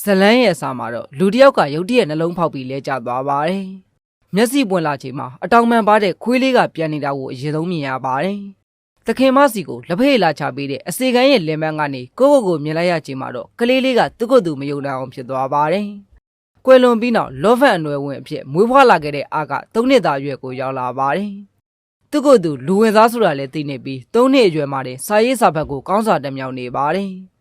ဇလန်းရဲ့အစာမှာတော့လူတစ်ယောက်ကရုတ်တရက်နှလုံးဖောက်ပြီးလဲကျသွားပါတယ်။မျက်စိပွင့်လာချိန်မှာအတောင်ပံပါတဲ့ခွေးလေးကပြန်နေတာကိုအရင်ဆုံးမြင်ရပါတယ်။သခင်မစီကိုလက်ဖက်လာချပေးတဲ့အစေခံရဲ့လင်မန်းကနေကိုမြင်လိုက်ရချိန်မှာတော့ကလေးလေးကသူ့ကိုယ်သူမယုံနိုင်အောင်ဖြစ်သွားပါတယ်။ကွယ်လွန်ပြီးနောက်လော့ဖန်အနွယ်ဝင်အဖြစ်မွေးဖွားလာခဲ့တဲ့အားက3နှစ်သားအရွယ်ကိုရောက်လာပါတယ်။သူ့ကိုယ်သူလူဝင်စားဆိုတာလည်းသိနေပြီး3နှစ်အရွယ်မှာတင်စာရေးစာဖတ်ကိုကောင်းစွာတက်မြောက်နေပါတယ်။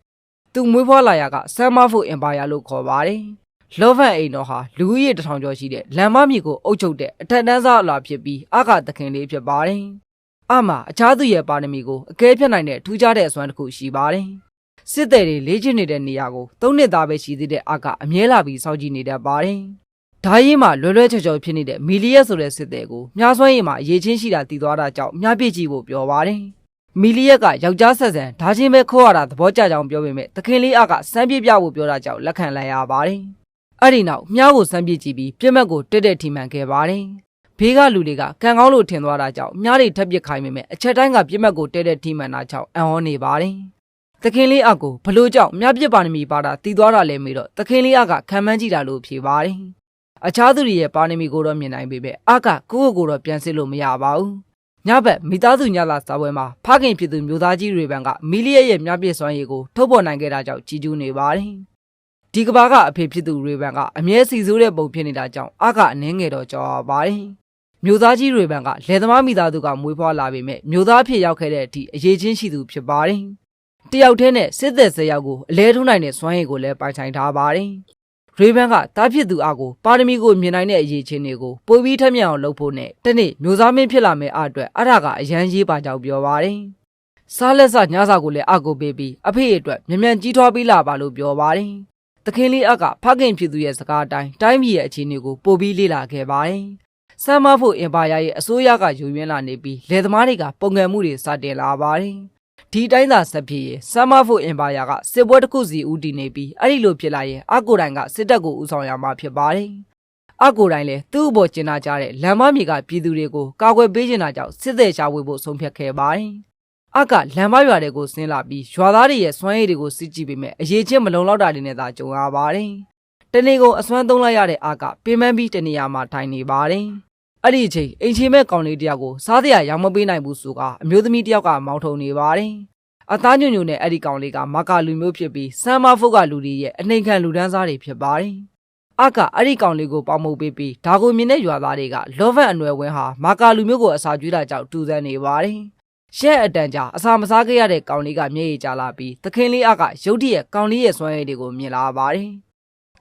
သူမွေးဖွားလာရာကဆမ်မာဖို့အင်ပါယာလို့ခေါ်ပါတယ်။လော့ဖန်အိမ်တော်ဟာလူဦးရေ1000ကျော်ရှိတဲ့လမ်းမမြေကိုအုပ်ချုပ်တဲ့အထက်တန်းစားအလားဖြစ်ပြီးအားကသခင်လေးဖြစ်ပါတယ်။အမှာအခြားသူရဲ့ပါရမီကိုအကဲဖြတ်နိုင်တဲ့ထူးခြားတဲ့အစွမ်းတစ်ခုရှိပါတယ်။စစ်သည်တွေလေ့ကျင့်နေတဲ့နေရာကို3နှစ်သားပဲရှိသေးတဲ့အားကအမြဲလာပြီးစောင့်ကြည့်နေတတ်ပါတယ်။ဓာရီမှာလွယ်လွယ်ချော်ချော်ဖြစ်နေတဲ့မီလီယက်ဆိုတဲ့စစ်သည်ကိုမြားစွမ်းရည်မှာအရေးချင်းရှိတာတည်သွားတာကြောင့်မြားပြစ်ကြည့်ဖို့ပြောပါတယ်။မီလီယက်ကယောက်ျားဆက်ဆံဓာချင်းပဲခေါ်ရတာသဘောကျကြောင်ပြောပေမဲ့သခင်လေးအားကစမ်းပြစ်ပြဖို့ပြောတာကြောင့်လက်ခံလိုက်ရပါတယ်။အဲ့ဒီနောက်မြားကိုစမ်းပြစ်ကြည့်ပြီးပြစ်မှတ်ကိုတက်ထိမှန်ခဲ့ပါတယ်။ဘေးကလူတွေကကံကောင်းလို့ထင်သွားတာကြောင့်မြားတွေထပ်ပစ်ခိုင်းပေမဲ့အချက်တိုင်းကပြစ်မှတ်ကိုတက်ထိမှန်တာကြောင့်အံ့ဩနေပါတယ်။သခင်လေးအကိုဘလို့ကြောင့်မြားပြစ်ပါရမီပါတာတည်သွားတာလဲမေးတော့သခင်လေးအကခံမှန်းကြည့်တာလို့ဖြေပါတယ်။အခြားသူတွေရဲ့ပါရမီကိုတော့မြင်နိုင်ပေမဲ့အကကိုတော့ပြန်စစ်လို့မရပါဘူး။ညဘက်မိသားစုညလာစာပွဲမှာဖခင်ဖြစ်သူမျိုးသားကြီးတွေပန်ကမီလီယက်ရဲ့မြားပြစ်စွမ်းရည်ကိုထုတ်ဖော်နိုင်ခဲ့တာကြောင့်ကြီးကျူးနေပါတယ်။ဒီကဘာကအဖေဖြစ်သူတွေပန်ကအမြဲစီစိုးတဲ့ပုံဖြစ်နေတာကြောင့်အကအနှင်းငယ်တော့ကြောက်ပါတယ်။မျိုးသားကြီးတွေပန်ကလယ်သမားမိသားစုကမွေးဖွားလာပေမဲ့မျိုးသားဖြစ်ရောက်ခဲ့တဲ့အထိအရေးချင်းရှိသူဖြစ်ပါတယ်။တယောက်တည်းနဲ့စစ်သက်10ယောက်ကိုအလဲထုံးနိုင်တဲ့စွမ်းရည်ကိုလည်းပိုင်ဆိုင်ထားပါတယ်။ရေဘန်ကတားဖြစ်သူအကိုပါရမီကိုမြင်နိုင်တဲ့အရေးချင်းတွေကိုပိုပြီးထက်မြက်အောင်လုပ်ဖို့နဲ့တနေ့မျိုးသားမင်းဖြစ်လာမယ့်အအတွက်အဲ့ဒါကအရန်ရေးပါကြောင်းပြောပါတယ်။စားလက်စညစာကိုလည်းအကိုပေးပြီးအဖေအတွက်မြန်ကြီးထွားပြီးလာပါလို့ပြောပါတယ်။သခင်လေးအကဖခင်ဖြစ်သူရဲ့စကားအတိုင်းတိုင်းပြည်ရဲ့အခြေအနေကိုပိုပြီးလေ့လာခဲ့ပါတယ်။ဆမ်မာဖို့အင်ပါယာရဲ့အစိုးရကယူရင်းလာနေပြီးလယ်သမားတွေကပုံငယ်မှုတွေစတင်လာပါတယ်။ဒီတိုင်းသာဆက်ဖြစ်ရင်ဆမ်မာဖို့အင်ပါယာကစစ်ပွဲတစ်ခုစီဦးတည်နေပြီးအဲ့ဒီလိုဖြစ်လာရင်အကိုတိုင်းကစစ်တပ်ကိုဦးဆောင်ရမှာဖြစ်ပါတယ်။အကိုတိုင်းလည်းသူ့အပေါ်ကျင်နာကြတဲ့လမ်းမမြေကပြည်သူတွေကိုကာကွယ်ပေးနေတာကြောင့်စစ်သည်ရှာဖွေဖို့ဆုံးဖြတ်ခဲ့ပါတယ်။အကလမ်းမရွာတွေကိုဆင်းလာပြီးရွာသားတွေရဲ့စွမ်းရည်တွေကိုစစ်ကြည့်ပေမဲ့အရေးချင်းမလုံလောက်တာတွေနဲ့သာကြုံရပါတယ်။တနေ့ကုန်အစွမ်းသုံးလိုက်ရတဲ့အကပင်ပန်းပြီးတနေရာမှာထိုင်နေပါတယ်။အဲ့ဒီအချိန်အိမ်ချေမဲ့ကောင်လေးတယောက်ကိုစားစရာရောင်းမပေးနိုင်ဘူးဆိုကအမျိုးသမီးတယောက်ကမောင်းထုံနေပါတယ်။အသားညွန့်ညွန့်နဲ့အဲ့ဒီကောင်လေးကမာကာလူမျိုးဖြစ်ပြီးဆမ်မာဖုတ်ကလူတွေရဲ့အနှိမ်ခံလူဒန်းစားတွေဖြစ်ပါတယ်။အကအဲ့ဒီကောင်လေးကိုပေါင်မှုပေးပြီးဒါကိုမြင်တဲ့ရွာသားတွေကလော့ဖန်အနွယ်ဝင်ဟာမာကာလူမျိုးကိုအစာကျွေးတာကြောင့်တူဆန်းနေပါတယ်။ရှက်အတန်ကြာအစာမစားခဲ့ရတဲ့ကောင်လေးကမျက်ရည်ကျလာပြီးသခင်လေးအကရုတ်တရက်ကောင်လေးရဲ့စွမ်းရည်တွေကိုမြင်လာပါတယ်။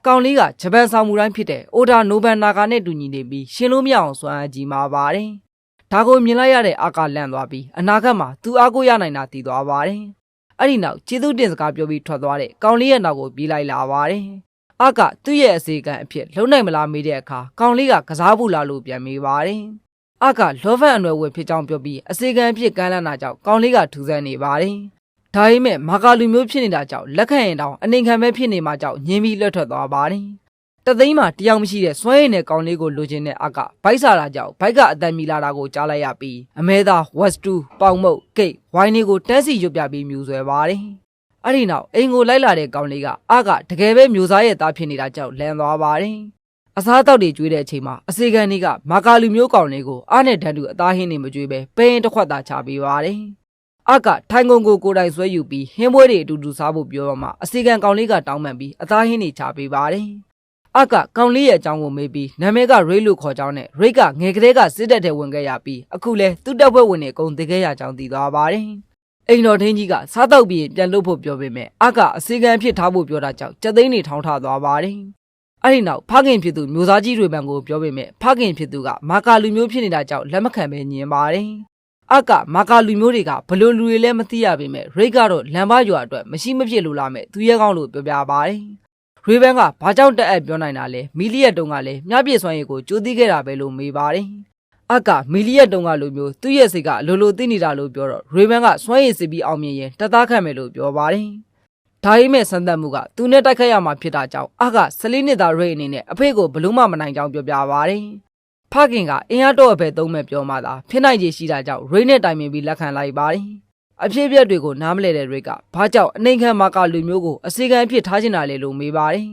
ကောင်လေးကဂျပန်ဆောင်မှုတိုင်းဖြစ်တဲ့အိုဒါနိုဘန်နာဂါနဲ့တူညီနေပြီးရှင်လို့မရအောင်စွမ်းအားကြီးမာပါတယ်။ဒါကိုမြင်လိုက်ရတဲ့အာကလန့်သွားပြီးအနာဂတ်မှာသူအားကိုရနိုင်တာတည်သွားပါတယ်။အဲ့ဒီနောက်ကျေးဇူးတင်စကားပြောပြီးထွက်သွားတဲ့ကောင်လေးရဲ့နောက်ကိုပြေးလိုက်လာပါတယ်။အာကသူ့ရဲ့အစီကံအဖြစ်လုံနိုင်မလားမေးတဲ့အခါကောင်လေးကကစားဘူးလားလို့ပြန်မေးပါတယ်။အာကလောဖန်အနွယ်ဝင်ဖြစ်ကြောင်းပြောပြီးအစီကံအဖြစ်ကမ်းလှမ်းတာကြောင့်ကောင်လေးကထူဆန်းနေပါတယ်။ဒါပေမဲ့မာကာလူမျိုးဖြစ်နေတာကြောင့်လက်ခံရင်တောင်အနေခံပဲဖြစ်နေမှာကြောင့်ညင်းပြီးလွတ်ထွက်သွားပါတယ်။တသိန်းမှာတယောက်မရှိတဲ့စွမ်းရည်နဲ့ကောင်လေးကိုလိုချင်တဲ့အကဘိုက်စားတာကြောင့်ဘိုက်ကအတန်မီလာတာကိုကြားလိုက်ရပြီးအမဲသားဝက်စတူပေါင်မုတ်ဂိတ်ဝိုင်းလေးကိုတန်းစီရွတ်ပြပြီးမြူဆွဲပါတယ်။အဲ့ဒီနောက်အိမ်ကိုလိုက်လာတဲ့ကောင်လေးကအကတကယ်ပဲမျိုးသားရဲ့သားဖြစ်နေတာကြောင့်လန်သွားပါတယ်။အစားအသောက်တွေကျွေးတဲ့အချိန်မှာအစေခံတွေကမာကာလူမျိုးကောင်လေးကိုအားနဲ့တန်းတူအသားဟင်းတွေမကျွေးပဲပင်းတစ်ခွက်သာချပေးပါတယ်။အကထိုင်ကုန်ကိုကိုယ်တိုင်ဆွဲယူပြီးဟင်းပွဲတွေအတူတူစားဖို့ပြောတော့မှအစီကံကောင်လေးကတောင်းပန်ပြီးအသားဟင်းတွေချပေးပါတယ်။အကကောင်လေးရဲ့အကြောင်းကိုမေးပြီးနာမည်ကရိတ်လို့ခေါ်ကြောင်းနဲ့ရိတ်ကငယ်ကလေးကစစ်တပ်ထဲဝင်ခဲ့ရပြီးအခုလဲသူ့တပ်ဖွဲ့ဝင်တွေအကုန်သိခဲ့ရကြောင်းသိသွားပါတယ်။အိမ်တော်ထင်းကြီးကစားတော့ပြီးပြန်လို့ဖို့ပြောပေမဲ့အကအစီကံဖြစ်ထားဖို့ပြောတာကြောင့်ကြက်သိန်းတွေထောင်းထသွားပါတယ်။အဲ့ဒီနောက်ဖခင်ဖြစ်သူမျိုးသားကြီးတွေပံကိုပြောပေမဲ့ဖခင်ဖြစ်သူကမာကာလူမျိုးဖြစ်နေတာကြောင့်လက်မခံပဲညင်ပါတယ်။အကမာကာလူမျိုးတွေကဘလို့လူတွေလည်းမသိရပေမဲ့ရိတ်ကတော့လမ်းမရွာအတွက်မရှိမဖြစ်လို့လာမဲ့သူရဲကောင်းလို့ပြောပြပါတယ်။ရေဘန်ကဘာကြောင့်တက်အပ်ပြောနိုင်တာလဲမီလီယက်တုံးကလည်းမြပြည့်စွမ်းရည်ကိုကြိုးသိခဲ့တာပဲလို့မေးပါတယ်။အကမီလီယက်တုံးကလိုမျိုးသူ့ရဲ့စိတ်ကအလိုလိုသိနေတာလို့ပြောတော့ရေဘန်ကစွမ်းရည်စစ်ပြီးအောင်မြင်ရင်တသားခံမယ်လို့ပြောပါတယ်။ဒါပေမဲ့စံသက်မှုကသူနဲ့တိုက်ခိုက်ရမှာဖြစ်တာကြောင့်အက14နှစ်သားရိတ်အနေနဲ့အဖေကိုဘလို့မှမနိုင်ကြောင်းပြောပြပါတယ်။ဖခင်ကအင်အားတော့အပဲသုံးမဲ့ပြောမှသာဖြစ်နိုင်ခြေရှိတာကြောင့်ရိတ်နဲ့တိုင်ပင်ပြီးလက်ခံလိုက်ပါတယ်။အဖြစ်အပျက်တွေကိုနားမလဲတဲ့ရိတ်ကဘာကြောင့်အနေခံမာကာလူမျိုးကိုအစီကံအဖြစ်ထားချင်တာလဲလို့မေးပါတယ်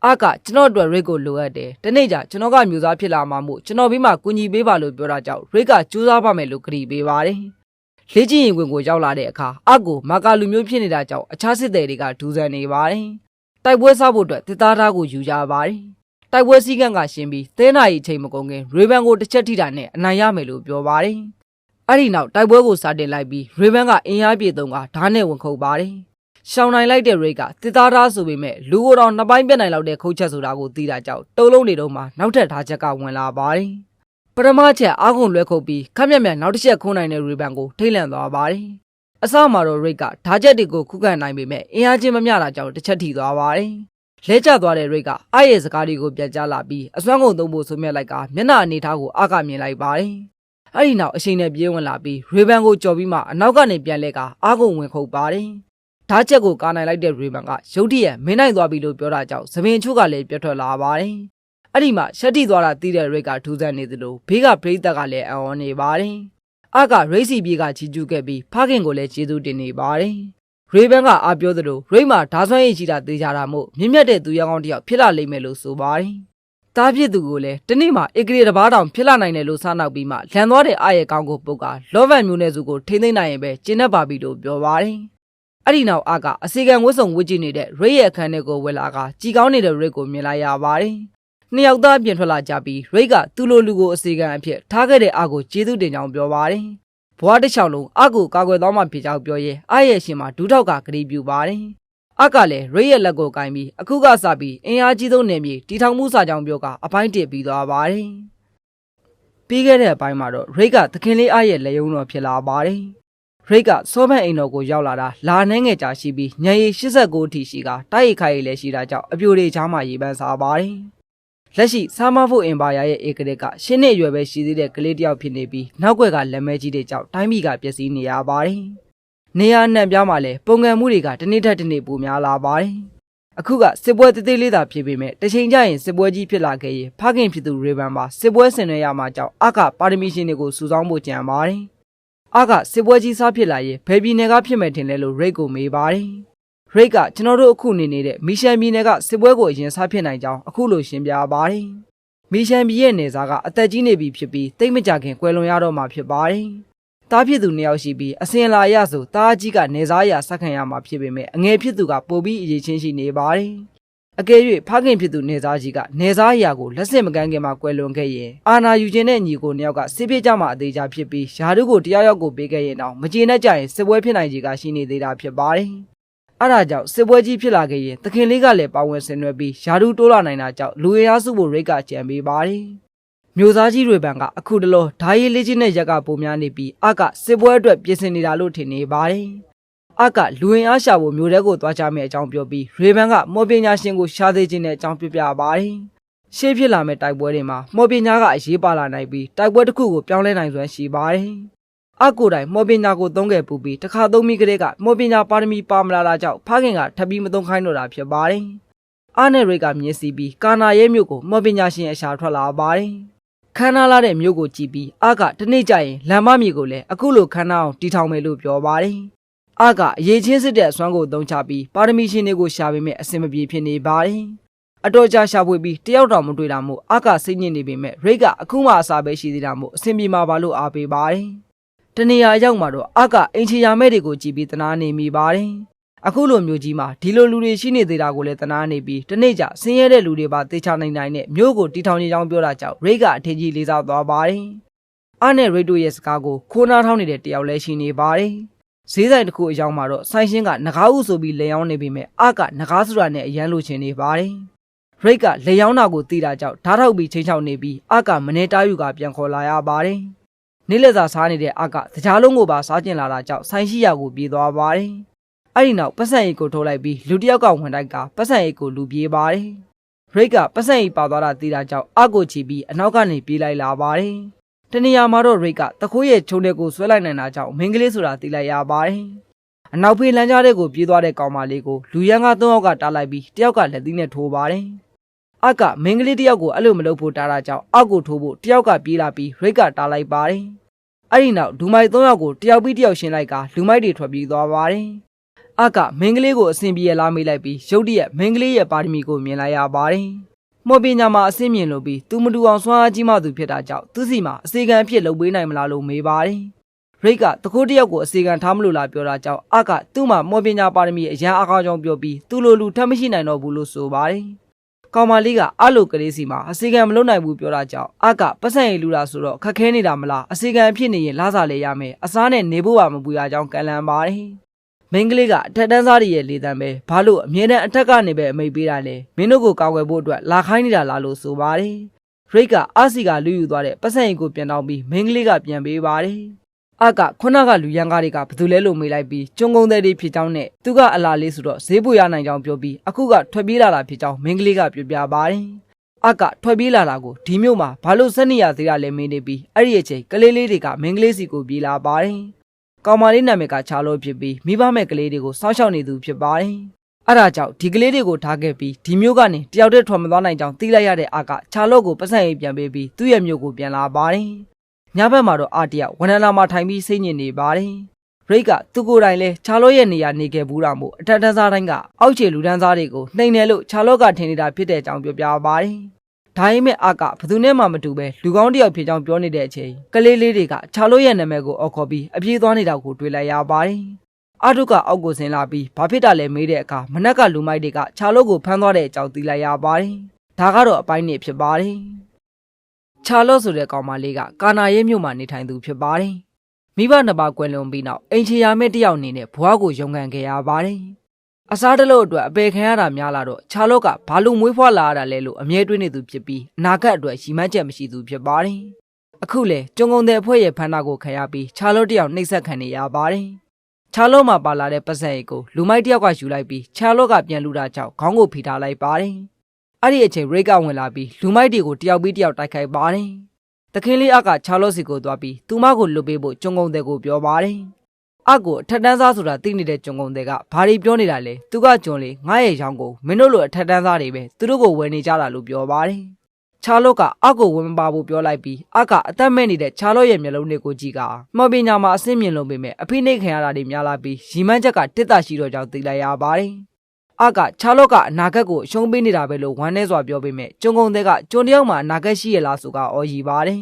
အားကကျွန်တော်အတွက်ရိတ်ကိုလိုအပ်တယ်တနေ့ကျကျွန်တော်ကမျိုးသားဖြစ်လာမှမို့ကျွန်တော်ပြီးမှကူညီပေးပါလို့ပြောတာကြောင့်ရိတ်ကကြိုးစားပါမယ်လို့ကတိပေးပါတယ်လေ့ကျင့်ရင်ခွင်ကိုရောက်လာတဲ့အခါအကိုမာကာလူမျိုးဖြစ်နေတာကြောင့်အခြားစစ်သည်တွေကဒူးဆန်နေပါတယ်တိုက်ပွဲစားဖို့အတွက်တစ်သားသားကိုယူကြပါတယ်တိုက်ပွဲစည်းကမ်းကရှင်းပြီးသဲနာရီအချိန်မကုန်ခင်ရေဘန်ကိုတစ်ချက်ထိတာနဲ့အနိုင်ရမယ်လို့ပြောပါတယ်အဲ့ဒီနောက်တိုက်ပွဲကိုစတင်လိုက်ပြီးရေဘန်ကအင်အားပြည့်သုံးကဓာတ်နဲ့ဝင်ခုတ်ပါတယ်ရှောင်းနိုင်လိုက်တဲ့ရိတ်ကတစ်သားသားဆိုပေမဲ့လူကိုယ်တော်နှစ်ပိုင်းပြတ်နိုင်လောက်တဲ့ခုတ်ချက်ဆိုတာကိုသိတာကြောင့်တုံးလုံးတွေတော့မှနောက်ထပ်ဓာတ်ချက်ကဝင်လာပါတယ်ပထမချက်အားကုန်လွဲခုတ်ပြီးခက်မြက်မြက်နောက်တစ်ချက်ခုံးနိုင်တဲ့ရေဘန်ကိုထိတ်လန့်သွားပါတယ်အစမှာတော့ရိတ်ကဓာတ်ချက်တွေကိုခုခံနိုင်ပေမဲ့အင်အားချင်းမမျှတာကြောင့်တစ်ချက်ထိသွားပါတယ်လဲကျသွားတဲ့ရိတ်ကအားရဲ့စကားတွေကိုပြန်ကြားလာပြီးအစွမ်းကုန်သုံးဖို့ဆိုမြက်လိုက်ကမျက်နှာအနေထားကိုအားကမြင်လိုက်ပါတယ်အဲ့ဒီနောက်အချိန်နဲ့ပြေးဝင်လာပြီးရေဘန်ကိုကြော်ပြီးမှအနောက်ကနေပြန်လဲကအားကုန်ဝင်ခုတ်ပါတယ်ဓာတ်ချက်ကိုကာနိုင်လိုက်တဲ့ရေဘန်ကရုတ်တရက်မင်းနိုင်သွားပြီလို့ပြောတာကြောင့်သပင်ချို့ကလည်းပြတ်ထွက်လာပါတယ်အဲ့ဒီမှာရှက်တိသွားတာတီးတဲ့ရိတ်ကထူးဆန်းနေသလိုဘေးကပရိသတ်ကလည်းအံ့ဩနေပါတယ်အားကရိတ်စီပြေးကချီကျူးခဲ့ပြီးဖခင်ကိုလည်းကျေးဇူးတင်နေပါတယ်ရေဘန်ကအားပြောသလိုရိတ်မှာဓာဆွမ်းရည်ရှိတာသိကြတာမို့မြင့်မြတ်တဲ့သူရောင်းကောင်းတယောက်ဖြစ်လာလိမ့်မယ်လို့ဆိုပါတယ်တားဖြစ်သူကိုလည်းတနေ့မှဧကရေတစ်ပါးတောင်ဖြစ်လာနိုင်တယ်လို့စနောက်ပြီးမှလန်သွားတဲ့အားရဲ့ကောင်းကိုပုတ်ကလောဗန်မျိုးနဲ့စုကိုထိမ့်သိမ့်နိုင်ရင်ပဲကျင်းတတ်ပါပြီလို့ပြောပါတယ်အဲ့ဒီနောက်အားကအစီကံဝတ်စုံဝတ်ကြည့်နေတဲ့ရိတ်ရဲ့အခန်းထဲကိုဝယ်လာကကြည်ကောင်းနေတဲ့ရိတ်ကိုမြင်လိုက်ရပါတယ်နှစ်ယောက်သားပြင်ထွက်လာကြပြီးရိတ်ကသူ့လိုလူကိုအစီကံအဖြစ်ထားခဲ့တဲ့အားကိုကျေးဇူးတင်ကြောင်းပြောပါတယ်ဘွားတစ်ချောင်းလုံးအားကိုကာကွယ်သွားမှဖြစ်ကြောင်းပြောရဲအားရဲ့ရှင်မှာဒူးထောက်ကဂရီပြူပါတယ်အားကလည်းရိတ်ရဲ့လက်ကိုကင်ပြီးအခုကစပြီးအင်အားကြီးဆုံးနေမြေတီထောင်မှုစာကြောင်းပြောကအပိုင်းတစ်ပြီးသွားပါတယ်ပြီးခဲ့တဲ့အပိုင်းမှာတော့ရိတ်ကသခင်လေးအားရဲ့လက်ယုံတော်ဖြစ်လာပါတယ်ရိတ်ကစောဖက်အိမ်တော်ကိုရောက်လာတာလာနှဲငယ်ကြာရှိပြီးညရီ89အထိရှိကတိုက်ရိုက်ခိုင်ရည်လည်းရှိတာကြောင့်အပြိုတွေချားမှရေပန်းစားပါတယ်လက်ရှိဆာမဖို့အင်ပါယာရဲ့ဧကရက်ကရှင်းနှစ်အရွယ်ပဲရှိသေးတဲ့ကလေးတစ်ယောက်ဖြစ်နေပြီးနောက်ွက်ကလက်မဲကြီးတဲ့ကြောင့်တိုင်းပြည်ကပျက်စီးနေရပါတယ်နေရာနှံ့ပြားမှာလည်းပုံကံမှုတွေကတနေ့ထက်တနေ့ပိုများလာပါတယ်အခုကစစ်ပွဲတေးသေးလေးသာဖြစ်ပေမဲ့တစ်ချိန်ကျရင်စစ်ပွဲကြီးဖြစ်လာခဲ့ရင်ဖခင်ဖြစ်သူရေဘန်ပါစစ်ပွဲဆင်နွှဲရမှာကြောင့်အကပါရမီရှင်တွေကိုစုဆောင်းဖို့ကြံပါတယ်အကစစ်ပွဲကြီးစားဖြစ်လာရင်ဘယ်ပြည်နယ်ကဖြစ်မယ်ထင်လဲလို့ရိတ်ကိုမေးပါတယ်ရိတ်ကကျွန်တော်တို့အခုနေနေတဲ့မီရှန်ပြည်နယ်ကစစ်ပွဲကိုအရင်စားဖြစ်နိုင်ကြောင်းအခုလိုရှင်းပြပါတယ်မီရှန်ပြည်ရဲ့နေစားကအသက်ကြီးနေပြီဖြစ်ပြီးတိတ်မကြခင်ကွယ်လွန်ရတော့မှာဖြစ်ပါတယ်တားဖြစ်သူနှစ်ယောက်ရှိပြီးအစင်လာရဆိုတားကြီးကနေစားရဆက်ခံရမှာဖြစ်ပေမဲ့အငယ်ဖြစ်သူကပိုပြီးအရေးချင်းရှိနေပါတယ်အကယ်၍ဖခင်ဖြစ်သူနေစားကြီးကနေစားရကိုလက်စစ်မကမ်းခင်မှာကွယ်လွန်ခဲ့ရင်အာနာယူခြင်းနဲ့ညီကိုနှစ်ယောက်ကစစ်ပြစ်ကြမှာအသေးချာဖြစ်ပြီးယာတုကိုတရားရောက်ကိုပေးခဲ့ရင်တော့မကျေနပ်ကြရင်စစ်ပွဲဖြစ်နိုင်ကြီးကရှိနေသေးတာဖြစ်ပါတယ်အဲ့ဒါကြောင့်စစ်ပွဲကြီးဖြစ်လာခဲ့ရင်သခင်လေးကလည်းပါဝင်ဆင်နွှဲပြီးယာတုတိုးလာနိုင်တာကြောင့်လူရင်းစုဖို့ရိတ်ကကြံပေးပါတယ်မျိုးသားကြီးတွေပံကအခုတလောဓာရီလေးချင်းနဲ့ရက်ကပုံများနေပြီးအကစစ်ပွဲအတွက်ပြင်ဆင်နေတာလို့ထင်နေပါတယ်အကလူဝင်အားရှာဖို့မျိုးတဲကိုသွားကြမယ့်အကြောင်းပြောပြီးရေဘန်ကမော်ပညာရှင်ကိုရှာသေးခြင်းနဲ့အကြောင်းပြပြပါတယ်ရှေ့ဖြစ်လာမယ့်တိုက်ပွဲတွေမှာမော်ပညာကအရေးပါလာနိုင်ပြီးတိုက်ပွဲတစ်ခုကိုပြောင်းလဲနိုင်စွမ်းရှိပါတယ်အကိုတိုင်မော်ပညာကိုသုံးခဲ့ပူပြီးတစ်ခါသုံးပြီးကလေးကမော်ပညာပါရမီပါမလာတာကြောင့်ဖခင်ကထပ်ပြီးမသုံးခိုင်းတော့တာဖြစ်ပါတယ်အားနဲ့ရိတ်ကမြင်စီပြီးကာနာရဲမြို့ကိုမော်ပညာရှင်အရှာထွက်လာပါတယ်ခန်းနာလာတဲ့မြို့ကိုကြည့်ပြီးအကတနေ့ကျရင်လမ်းမမြေကိုလည်းအခုလိုခန်းနာအောင်တီထောင်မယ်လို့ပြောပါတယ်အကအရေးချင်းစစ်တဲ့အစွမ်းကိုသုံးချပြီးပါရမီရှင်တွေကိုရှာပေမဲ့အစင်မပြေဖြစ်နေပါတယ်အတော်ကြာရှာဖွေပြီးတယောက်တောင်မတွေ့တာမို့အကစိတ်ညစ်နေပေမဲ့ရိတ်ကအခုမှအစာပဲရှိသေးတာမို့အစင်ပြေမှာပါလို့အားပေးပါတယ်တနေရာရောက်မှာတော့အကအင်ချီယာမဲ့တွေကိုကြည့်ပြီးတနာနေမိပါတယ်အခုလိုမျိုးကြီးမှာဒီလိုလူတွေရှိနေသေးတာကိုလည်းတနာနေပြီးတနေ့ကျဆင်းရဲတဲ့လူတွေပါတေချာနိုင်တဲ့မျိုးကိုတီထောင်နေကြောင်းပြောတာကြောင့်ရိတ်ကအထင်ကြီးလေးစားသွားပါတယ်အားနဲ့ရိတ်တို့ရဲ့စကားကိုခိုးနားထောင်းနေတဲ့တယောက်လည်းရှိနေပါတယ်ဈေးဆိုင်တစ်ခုအရောက်မှာတော့ဆိုင်ရှင်းကငကားဥဆိုပြီးလေယောင်းနေပြီမဲ့အကငကားဆိုတာနဲ့အရန်လိုချင်နေပါတယ်ရိတ်ကလေယောင်းတာကိုတီးတာကြောင့်ဓာတ်ထောက်ပြီးချိန်ချောက်နေပြီးအကမနေတားယူကပြန်ခေါ်လာရပါတယ်နေ့လက်စာစားနေတဲ့အကတကြားလုံးကိုပါစားကျင်လာတာကြောင့်ဆိုင်ရှိရာကိုပြေးသွားပါတယ်အဲ့ဒီနောက်ပတ်စံအိတ်ကိုထိုးလိုက်ပြီးလူတယောက်ကဝင်တိုက်ကပတ်စံအိတ်ကိုလူပြေးပါတယ်ရိတ်ကပတ်စံအိတ်ပါသွားတာသိတာကြောင့်အကိုချီပြီးအနောက်ကနေပြေးလိုက်လာပါတယ်တနေရာမှာတော့ရိတ်ကတခိုးရဲ့ချုံတဲ့ကိုဆွဲလိုက်နိုင်တာကြောင့်မင်းကလေးဆိုတာသိလိုက်ရပါတယ်အနောက်ဖေးလမ်းကြားတဲ့ကိုပြေးသွားတဲ့ကောင်မလေးကိုလူရန်က3ယောက်ကတားလိုက်ပြီးတယောက်ကလက်သီးနဲ့ထိုးပါတယ်အကမင်းကလေးတယောက်ကိုအဲ့လိုမလုပ်ဖို့တားတာကြောင့်အောက်ကိုထိုးဖို့တယောက်ကပြေးလာပြီးရိတ်ကတားလိုက်ပါတယ်အဲ့ဒီနောက်လူမိုက်3ယောက်ကိုတယောက်ပြီးတယောက်ရှင်းလိုက်ကလူမိုက်တွေထွက်ပြေးသွားပါတယ် အကမင်းကလေးကိုအဆင်ပြေရလားမေးလိုက်ပြီးရုတ်တရက်မင်းကလေးရဲ့ပါရမီကိုမြင်လိုက်ရပါတယ်။မော်ပညာမှာအဆင့်မြင့်လို့ပြီးသူမတူအောင်စွမ်းအားကြီးမှသူဖြစ်တာကြောင့်သူစီမှာအစီကံအဖြစ်လုပ်ပေးနိုင်မလားလို့မေးပါတယ်။ရိတ်ကတခိုးတယောက်ကိုအစီကံထားမလို့လားပြောတာကြောင့်အကသူ့မှာမော်ပညာပါရမီအရန်အားကောင်းကြောင်းပြောပြီးသူ့လိုလူထပ်မရှိနိုင်တော့ဘူးလို့ဆိုပါတယ်။ကောင်မလေးကအလိုကလေးစီမှာအစီကံမလုပ်နိုင်ဘူးပြောတာကြောင့်အကပတ်စံရည်လူတာဆိုတော့ခက်ခဲနေတာမလားအစီကံအဖြစ်နေရင်လာစားလေရမယ်အစားနဲ့နေဖို့ပါမပူရကြောင်းကန့်လန့်ပါတယ်။မင်းကလေးကအထက်တန်းစားရဲ့လေတံပဲဘာလို့အမြဲတမ်းအထက်ကနေပဲအမိတ်ပေးတာလဲမင်းတို့ကိုကာကွယ်ဖို့အတွက်လာခိုင်းနေတာလားလို့ဆိုပါတယ်ရိတ်ကအာစီကလူယူသွားတဲ့ပတ်စံရင်ကိုပြန်တောင်းပြီးမင်းကလေးကပြန်ပေးပါတယ်အကခုနကလူရန်ကားတွေကဘသူလဲလို့မေးလိုက်ပြီးကျွန်းကုန်းတဲ့တွေဖြစ်ကြောင်းနဲ့သူကအလာလေးဆိုတော့ဈေးပွေရနိုင်ကြောင်းပြောပြီးအခုကထွက်ပြေးလာတာဖြစ်ကြောင်းမင်းကလေးကပြောပြပါတယ်အကထွက်ပြေးလာတာကိုဒီမြို့မှာဘာလို့ဆက်နေရသေးတာလဲမေးနေပြီးအဲ့ဒီအချိန်ကလေးလေးတွေကမင်းကလေးစီကိုပြေးလာပါတယ်ကောင်မလေးနာမည်ကချာလို့ဖြစ်ပြီးမိဘမဲ့ကလေးတွေကိုစောင့်ရှောက်နေသူဖြစ်ပါတယ်။အဲ့ဒါကြောင့်ဒီကလေးတွေကိုထားခဲ့ပြီးဒီမျိုးကနေတယောက်တည်းထွက်မသွားနိုင်ကြောင်းသိလိုက်ရတဲ့အကချာလို့ကိုပတ်စံရေးပြန်ပေးပြီးသူ့ရဲ့မျိုးကိုပြန်လာပါတယ်။ညဘက်မှာတော့အာတရဝန်ထမ်းလာမှာထိုင်ပြီးစိတ်ညစ်နေပါတယ်။ရိတ်ကသူကိုယ်တိုင်လဲချာလို့ရဲ့နေရာနေခဲ့ဘူးတာမို့အထက်တန်းစားတိုင်းကအောက်ခြေလူတန်းစားတွေကိုနှိမ်တယ်လို့ချာလို့ကထင်နေတာဖြစ်တဲ့အကြောင်းပြောပြပါတယ်။ဒါပေမဲ့အကဘသူနဲ့မှမတူပဲလူကောင်းတယောက်ဖြစ်ကြောင်းပြောနေတဲ့အချိန်ကလေးလေးတွေကချာလို့ရဲ့နာမည်ကိုအော်ခေါ်ပြီးအပြေးသွားနေတာကိုတွေ့လိုက်ရပါတယ်။အာတုကအောက်ကိုဆင်းလာပြီးဘာဖြစ်တာလဲမေးတဲ့အခါမနက်ကလူမိုက်တွေကချာလို့ကိုဖမ်းသွားတဲ့အကြောင်းသိလိုက်ရပါတယ်။ဒါကတော့အပိုင်းနေဖြစ်ပါတယ်။ချာလို့ဆိုတဲ့ကောင်မလေးကကာနာရဲမြို့မှာနေထိုင်သူဖြစ်ပါတယ်။မိဘနှစ်ပါးကွယ်လွန်ပြီးနောက်အိမ်ချရာမဲ့တယောက်အနေနဲ့ဘွားကိုရုံကန်ခဲ့ရပါတယ်။အစားတလို့အတွက်အပေခံရတာများလာတော့ချာလို့ကဘာလို့မွေးဖွားလာရတာလဲလို့အမြဲတွေးနေသူဖြစ်ပြီးအနာဂတ်အတွက်ရှိမှန်းချက်မရှိသူဖြစ်ပါတယ်။အခုလေကျုံကုန်တဲ့အဖွဲ့ရဲ့ဖန်တာကိုခံရပြီးချာလို့တယောက်နှိပ်စက်ခံနေရပါတယ်။ချာလို့မှာပါလာတဲ့ပတ်စံရီကိုလူမိုက်တယောက်ကယူလိုက်ပြီးချာလို့ကပြန်လူတာကြောင့်ခေါင်းကိုဖိထားလိုက်ပါတယ်။အဲ့ဒီအချိန်ရိတ်ကဝင်လာပြီးလူမိုက်တွေကိုတယောက်ပြီးတယောက်တိုက်ခိုက်ပါတယ်။တခင်လေးအကချာလို့စီကိုသွားပြီးသူမကိုလွတ်ပေးဖို့ကျုံကုန်တဲ့ကိုပြောပါတယ်။အကိုအထက်တန်းစားဆိုတာသိနေတဲ့ကျုံကုန်တဲ့ကဘာတွေပြောနေတာလဲသူကကျွန်းလေငါ့ရဲ့ရောင်ကိုမင်းတို့လိုအထက်တန်းစားတွေပဲသူတို့ကိုဝယ်နေကြတာလို့ပြောပါတယ်ချာလော့ကအကိုဝင်မပါဘူးပြောလိုက်ပြီးအကအသက်မဲ့နေတဲ့ချာလော့ရဲ့မျက်လုံးတွေကိုကြည့်ကမော်ပညာမှာအဆင့်မြင့်လုံးပေမဲ့အဖိနှိတ်ခံရတာတွေများလာပြီးရီမန်းချက်ကတစ်တာရှိတော့ကြောင်းသိလိုက်ရပါတယ်အကချာလော့ကအနာဂတ်ကိုအရှုံးပေးနေတာပဲလို့ဝမ်းနည်းစွာပြောပေမဲ့ကျုံကုန်တဲ့ကကျွန်းတယောက်မှာအနာဂတ်ရှိရလားဆိုကအော်ရီပါတယ်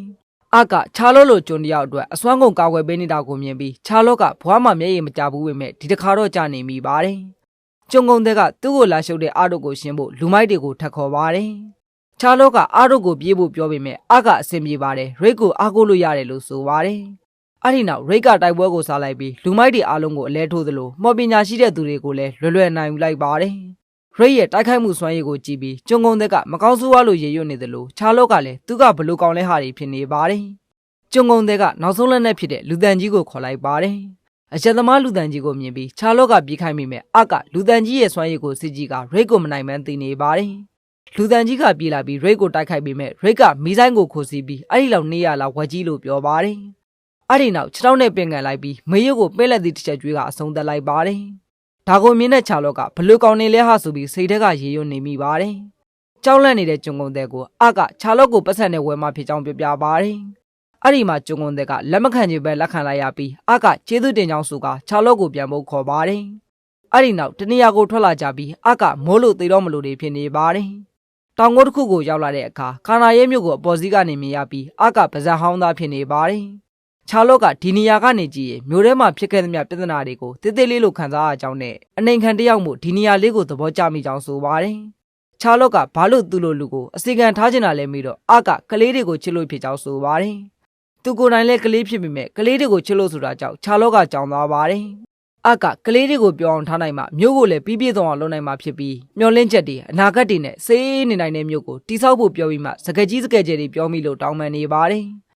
အကချာလို့လို့ကျွန်းတယောက်အတွက်အစွမ်းကုန်ကာကွယ်ပေးနေတာကိုမြင်ပြီးချာလို့ကဘွားမှာမျက်ရည်မကျဘူးပေမဲ့ဒီတစ်ခါတော့ကြာနေမိပါတယ်။ကျုံကုန်တဲ့ကသူ့ကိုလာရှုပ်တဲ့အာတို့ကိုရှင်းဖို့လူမိုက်တွေကိုထပ်ခေါ်ပါတယ်။ချာလို့ကအာတို့ကိုပြေးဖို့ပြောပေမဲ့အကအဆင်ပြေပါတယ်ရိတ်ကိုအားကိုးလို့ရတယ်လို့ဆိုပါတယ်။အဲ့ဒီနောက်ရိတ်ကတိုက်ပွဲကိုစားလိုက်ပြီးလူမိုက်တွေအားလုံးကိုအလဲထိုးသလိုမော်ပညာရှိတဲ့သူတွေကိုလည်းလွယ်နိုင်ယူလိုက်ပါတယ်။ရိတ်ရဲ့တိုက်ခိုက်မှုစွမ်းရည်ကိုကြည့်ပြီးကျုံကုန်တဲ့ကမကောင်းဆိုးဝါးလို့ရေရွတ်နေသလိုချာလို့ကလည်းသူကဘလို့ကောင်းလဲဟာတွေဖြစ်နေပါတယ်။ကျုံကုန်တဲ့ကနောက်ဆုံးလက်နဲ့ဖြစ်တဲ့လူတန်ကြီးကိုခေါ်လိုက်ပါတယ်။အချက်သမားလူတန်ကြီးကိုမြင်ပြီးချာလော့ကပြေးခိုင်းမိမဲ့အကလူတန်ကြီးရဲ့စွမ်းရည်ကိုစစ်ကြီးကရိတ်ကိုမနိုင်မှန်းသိနေပါတယ်။လူတန်ကြီးကပြေးလာပြီးရိတ်ကိုတိုက်ခိုက်မိမဲ့ရိတ်ကမီးဆိုင်ကိုခိုးစီးပြီးအဲ့ဒီလောက်နေရလာဝက်ကြီးလို့ပြောပါတယ်။အဲ့ဒီနောက်ခြေထောက်နဲ့ပင်ကန်လိုက်ပြီးမေရုပ်ကိုပဲ့လက်သည့်တစ်ချက်ကျွေးကအဆုံးသတ်လိုက်ပါတယ်။ဒါကိုမြင်တဲ့ချာလော့ကဘလို့ကောင်းနေလဲဟာဆိုပြီးစိတ်ထဲကရေရွတ်နေမိပါတယ်။ကြောက်လန့်နေတဲ့ကျုံကုန်တဲ့ကိုအကချာလော့ကိုပတ်ဆက်နဲ့ဝဲမှဖြစ်ကြောင်းပြောပြပါတယ်။အဲ့ဒီမှာကျုံကုန်တဲ့ကလက်မခံချင်ပဲလက်ခံလိုက်ရပြီးအကကျေးဇူးတင်ကြောင်းဆိုကချာလော့ကိုပြန်ဖို့ခေါ်ပါတယ်။အဲ့ဒီနောက်တနေရာကိုထွက်လာကြပြီးအကမိုးလို့သေတော့မလို့တွေဖြစ်နေပါတယ်။တောင်ကုန်းတစ်ခုကိုရောက်လာတဲ့အခါခါနာရဲမြို့ကိုအပေါ်စီးကနေမြင်ရပြီးအကပါဇက်ဟောင်းသားဖြစ်နေပါတယ်။ချာလော့ကဒီနေရာကနေကြည့်ရင်မြို့ထဲမှာဖြစ်ခဲ့သမျှပြဿနာတွေကိုတိတိလေးလိုခံစားရကြောင်းနဲ့အနိုင်ခံတယောက်မို့ဒီနေရာလေးကိုသဘောကျမိကြောင်းဆိုပါတယ်။ချာလော့ကဘာလို့သူ့လိုလူကိုအစီကံထားချင်တာလဲမေးတော့အကကလေးတွေကိုချစ်လို့ဖြစ်ကြောင်းဆိုပါတယ်။သူကိုယ်တိုင်လည်းကလေးဖြစ်ပေမဲ့ကလေးတွေကိုချစ်လို့ဆိုတာကြောင့်ချာလော့ကကြောင်သွားပါတယ်။အကကလေးတွေကိုပြောအောင်ထားနိုင်မှမြို့ကိုလည်းပြီးပြည့်စုံအောင်လုပ်နိုင်မှဖြစ်ပြီးမျောလင့်ချက်တွေအနာဂတ်တွေနဲ့စေးနေနိုင်တဲ့မြို့ကိုတိဆောက်ဖို့ပြောပြီးမှစကကြီးစကကျယ်တွေပြောမိလို့တောင်းပန်နေပါတယ်။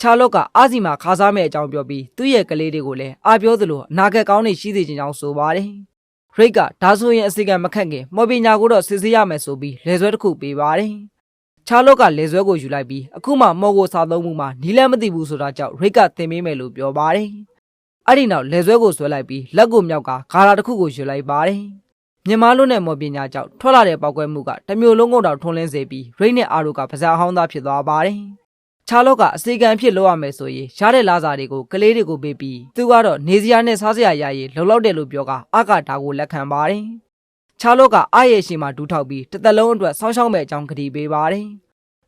ချာလော့ကအာစီမှာခါစားမဲ့အကြောင်းပြောပြီးသူ့ရဲ့ကလေးတွေကိုလည်းအားပြောသလိုအနာဂတ်ကောင်းတွေရှိစေချင်ကြောင်းဆိုပါတယ်။ရိတ်ကဒါဆိုရင်အစီကံမခန့်ခင်မော်ပညာကိုတော့စစ်ဆေးရမယ်ဆိုပြီးလဲဆွဲတစ်ခုပေးပါတယ်။ချာလော့ကလဲဆွဲကိုယူလိုက်ပြီးအခုမှမော်ကိုစားသုံးမှုမှာနီးလန်းမသိဘူးဆိုတာကြောင့်ရိတ်ကသင်ပေးမယ်လို့ပြောပါတယ်။အဲ့ဒီနောက်လဲဆွဲကိုဆွဲလိုက်ပြီးလက်ကိုမြောက်ကဂါရာတစ်ခုကိုယူလိုက်ပါတယ်။မြန်မာလူနဲ့မော်ပညာကြောင့်ထွက်လာတဲ့ပောက်ကွဲမှုကတမျိုးလုံးကုန်တောင်ထွန်းလင်းစေပြီးရိတ်နဲ့အာတို့ကပါဇာအဟောင်းသားဖြစ်သွားပါတယ်။ ခြားလောကအစီကံဖြစ်လို့ရမယ်ဆိုရင်ရှားတဲ့လာစာတွေကိုကလေးတွေကိုပေးပြီးသူကတော့နေစရာနဲ့စားစရာရရင်လုံလောက်တယ်လို့ပြောကအကဒါကိုလက်ခံပါတယ်ခြားလောကအားရဲ့ရှိမှဒူးထောက်ပြီးတစ်သက်လုံးအတွက်ဆောင်းရှောင်းမဲ့အကြောင်းကတိပေးပါတယ်